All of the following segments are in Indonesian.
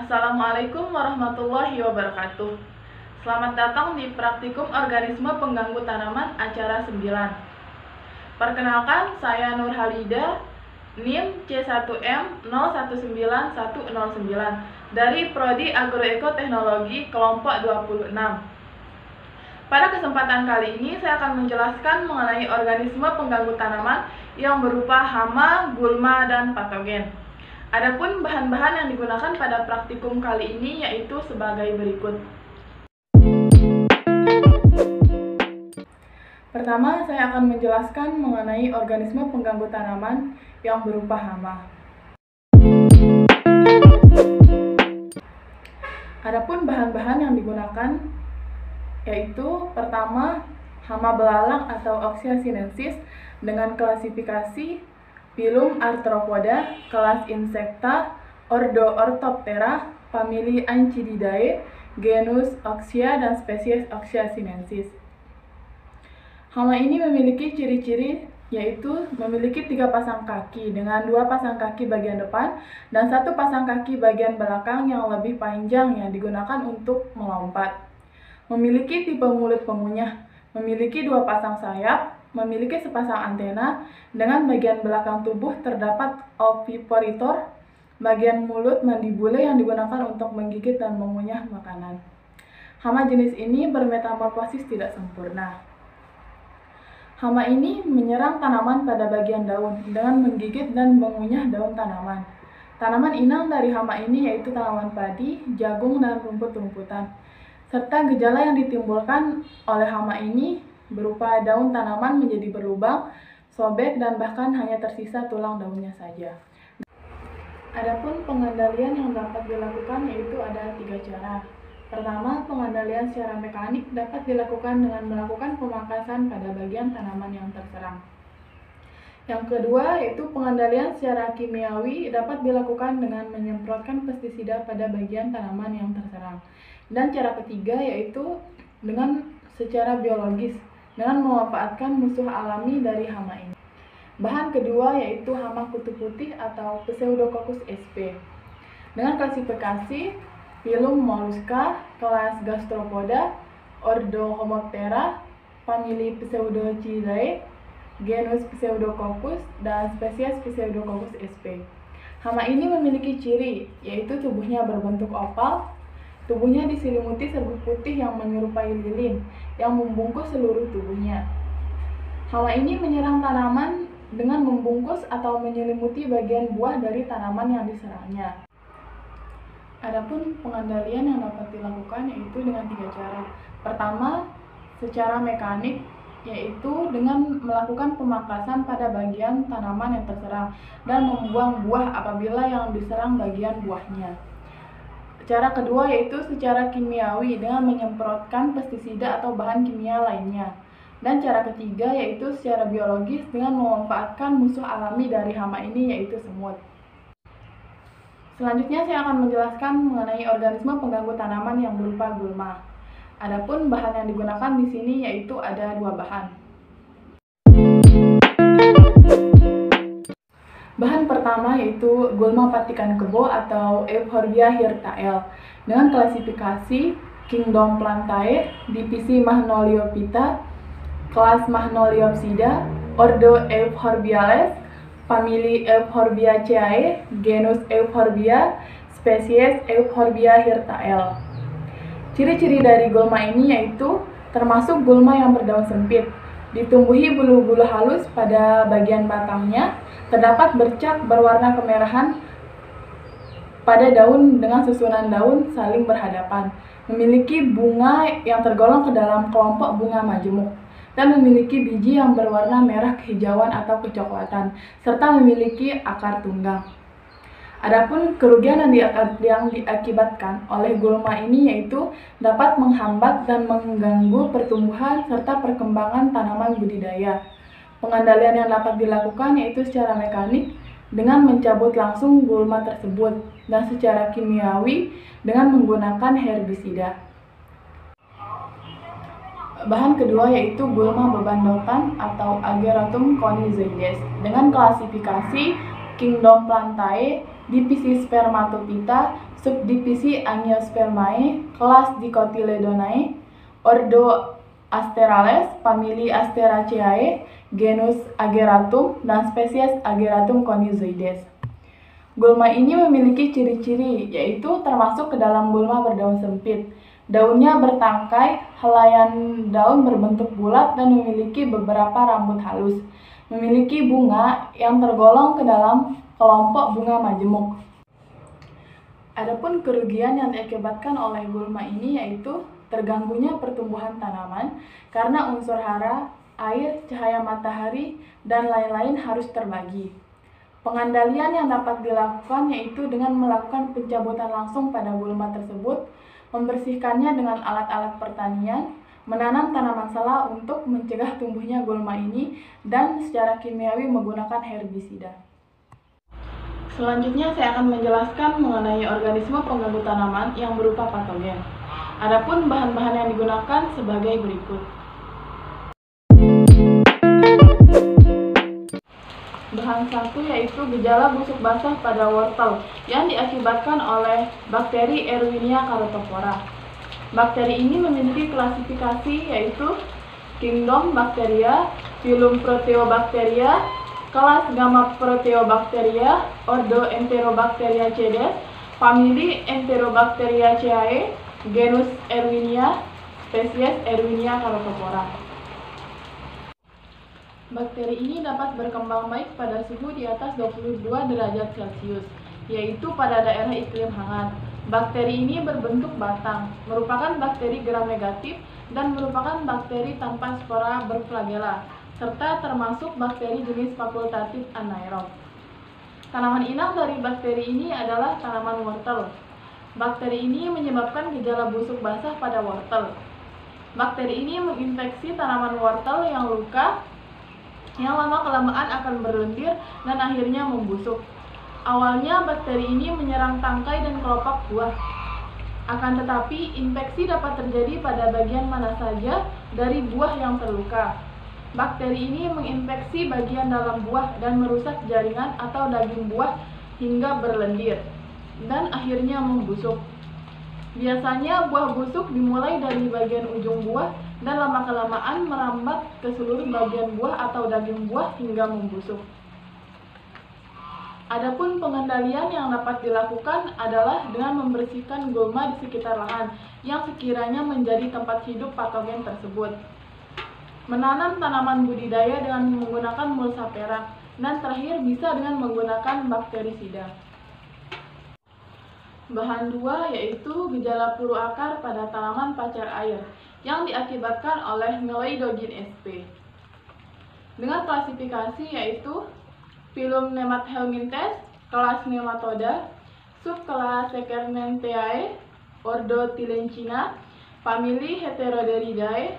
Assalamualaikum warahmatullahi wabarakatuh. Selamat datang di Praktikum Organisme Pengganggu Tanaman Acara 9. Perkenalkan, saya Nur Halida, NIM C1M019109 dari Prodi Agroekoteknologi kelompok 26. Pada kesempatan kali ini saya akan menjelaskan mengenai organisme pengganggu tanaman yang berupa hama, gulma, dan patogen. Adapun bahan-bahan yang digunakan pada praktikum kali ini yaitu sebagai berikut. Pertama, saya akan menjelaskan mengenai organisme pengganggu tanaman yang berupa hama. Adapun bahan-bahan yang digunakan yaitu pertama, hama belalang atau Oxia sinensis dengan klasifikasi Phylum Arthropoda, kelas Insecta, ordo Orthoptera, famili Ancididae, genus Oxia dan spesies Oxia sinensis. Hama ini memiliki ciri-ciri yaitu memiliki 3 pasang kaki dengan 2 pasang kaki bagian depan dan 1 pasang kaki bagian belakang yang lebih panjang yang digunakan untuk melompat. Memiliki tipe mulut pengunyah, memiliki 2 pasang sayap, memiliki sepasang antena, dengan bagian belakang tubuh terdapat oviporitor, bagian mulut mandibule yang digunakan untuk menggigit dan mengunyah makanan. Hama jenis ini bermetamorfosis tidak sempurna. Hama ini menyerang tanaman pada bagian daun dengan menggigit dan mengunyah daun tanaman. Tanaman inang dari hama ini yaitu tanaman padi, jagung, dan rumput-rumputan. Serta gejala yang ditimbulkan oleh hama ini berupa daun tanaman menjadi berlubang, sobek, dan bahkan hanya tersisa tulang daunnya saja. Adapun pengendalian yang dapat dilakukan yaitu ada 3 cara. Pertama, pengendalian secara mekanik dapat dilakukan dengan melakukan pemangkasan pada bagian tanaman yang terserang. Yang kedua, yaitu pengendalian secara kimiawi dapat dilakukan dengan menyemprotkan pestisida pada bagian tanaman yang terserang. Dan cara ketiga yaitu dengan secara biologis, dengan memanfaatkan musuh alami dari hama ini. Bahan kedua yaitu hama kutu putih atau Pseudococcus sp. Dengan klasifikasi Phylum Mollusca, kelas Gastropoda, ordo Homoptera, famili Pseudocidae, genus Pseudococcus, dan spesies Pseudococcus sp. Hama ini memiliki ciri yaitu tubuhnya berbentuk oval. Tubuhnya diselimuti serbuk putih yang menyerupai lilin yang membungkus seluruh tubuhnya. Hama ini menyerang tanaman dengan membungkus atau menyelimuti bagian buah dari tanaman yang diserangnya. Adapun pengendalian yang dapat dilakukan yaitu dengan 3 cara. Pertama, secara mekanik yaitu dengan melakukan pemangkasan pada bagian tanaman yang terserang dan membuang buah apabila yang diserang bagian buahnya. Cara kedua yaitu secara kimiawi dengan menyemprotkan pestisida atau bahan kimia lainnya. Dan cara ketiga yaitu secara biologis dengan memanfaatkan musuh alami dari hama ini yaitu semut. Selanjutnya saya akan menjelaskan mengenai organisme pengganggu tanaman yang berupa gulma. Adapun bahan yang digunakan di sini yaitu ada 2 bahan. Bahan pertama yaitu gulma patikan kebo atau Euphorbia hirtael dengan klasifikasi Kingdom Plantae, divisi Magnoliophyta, kelas Magnoliopsida, ordo Euphorbiales, famili Euphorbiaceae, genus Euphorbia, spesies Euphorbia hirtael. Ciri-ciri dari gulma ini yaitu termasuk gulma yang berdaun sempit, ditumbuhi bulu-bulu halus pada bagian batangnya, terdapat bercak berwarna kemerahan pada daun dengan susunan daun saling berhadapan, memiliki bunga yang tergolong ke dalam kelompok bunga majemuk, dan memiliki biji yang berwarna merah kehijauan atau kecoklatan, serta memiliki akar tunggang. Adapun kerugian yang diakibatkan oleh gulma ini yaitu dapat menghambat dan mengganggu pertumbuhan serta perkembangan tanaman budidaya. Pengendalian yang dapat dilakukan yaitu secara mekanik dengan mencabut langsung gulma tersebut dan secara kimiawi dengan menggunakan herbisida. Bahan kedua yaitu gulma bebandotan atau Ageratum conizoides dengan klasifikasi Kingdom Plantae, divisi Spermatophyta, subdivisi Angiospermae, kelas Dicotyledonae, ordo Asterales, famili Asteraceae, genus Ageratum, dan spesies Ageratum coniozoides. Gulma ini memiliki ciri-ciri, yaitu termasuk ke dalam gulma berdaun sempit. Daunnya bertangkai, helaian daun berbentuk bulat dan memiliki beberapa rambut halus. Memiliki bunga yang tergolong ke dalam kelompok bunga majemuk. Adapun kerugian yang diakibatkan oleh gulma ini yaitu terganggunya pertumbuhan tanaman karena unsur hara, air, cahaya matahari, dan lain-lain harus terbagi. Pengandalian yang dapat dilakukan yaitu dengan melakukan pencabutan langsung pada gulma tersebut, membersihkannya dengan alat-alat pertanian, menanam tanaman sela untuk mencegah tumbuhnya gulma ini, dan secara kimiawi menggunakan herbisida. Selanjutnya saya akan menjelaskan mengenai organisme pengganggu tanaman yang berupa patogen. Adapun bahan-bahan yang digunakan sebagai berikut. Bahan satu yaitu gejala busuk basah pada wortel yang diakibatkan oleh bakteri Erwinia carotophora. Bakteri ini memiliki klasifikasi yaitu Kingdom Bacteria, Phylum Proteobacteria, kelas Gamma Proteobacteria, ordo Enterobacteriaceae, famili Enterobacteriaceae, genus Erwinia, spesies Erwinia carotophora. Bakteri ini dapat berkembang baik pada suhu di atas 22 derajat Celcius, yaitu pada daerah iklim hangat. Bakteri ini berbentuk batang, merupakan bakteri gram negatif, dan merupakan bakteri tanpa spora berflagela, serta termasuk bakteri jenis fakultatif anaerob. Tanaman inang dari bakteri ini adalah tanaman wortel. Bakteri ini menyebabkan gejala busuk basah pada wortel. Bakteri ini menginfeksi tanaman wortel yang luka, yang lama-kelamaan akan berlendir dan akhirnya membusuk. Awalnya bakteri ini menyerang tangkai dan kelopak buah. Akan tetapi, infeksi dapat terjadi pada bagian mana saja dari buah yang terluka. Bakteri ini menginfeksi bagian dalam buah dan merusak jaringan atau daging buah hingga berlendir dan akhirnya membusuk. Biasanya buah busuk dimulai dari bagian ujung buah dan lama-kelamaan merambat ke seluruh bagian buah atau daging buah hingga membusuk. Adapun pengendalian yang dapat dilakukan adalah dengan membersihkan gulma di sekitar lahan yang sekiranya menjadi tempat hidup patogen tersebut. Menanam tanaman budidaya dengan menggunakan mulsa perak, dan terakhir bisa dengan menggunakan bakterisida. Bahan 2 yaitu gejala puru akar pada tanaman pacar air yang diakibatkan oleh Meloidogyn sp. Dengan klasifikasi yaitu Phylum Nemathelminthes, kelas Nematoda, subkelas Saccharomyces, ordo Tilencina, famili Heteroderidae,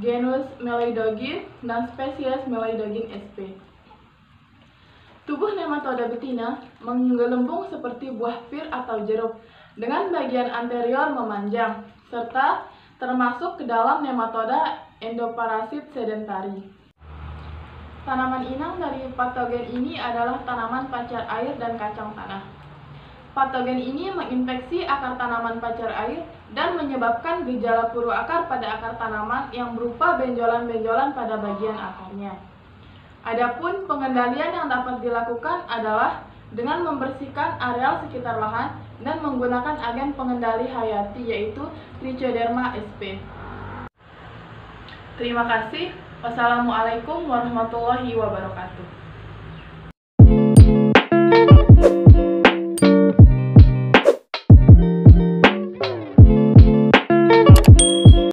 genus Meloidogyn, dan spesies Meloidogyn sp. Tubuh nematoda betina menggelembung seperti buah pir atau jeruk, dengan bagian anterior memanjang, serta termasuk ke dalam nematoda endoparasit sedentari. Tanaman inang dari patogen ini adalah tanaman pacar air dan kacang tanah. Patogen ini menginfeksi akar tanaman pacar air dan menyebabkan gejala puru akar pada akar tanaman yang berupa benjolan-benjolan pada bagian akarnya. Adapun pengendalian yang dapat dilakukan adalah dengan membersihkan areal sekitar lahan dan menggunakan agen pengendali hayati yaitu Trichoderma sp. Terima kasih. Wassalamualaikum warahmatullahi wabarakatuh.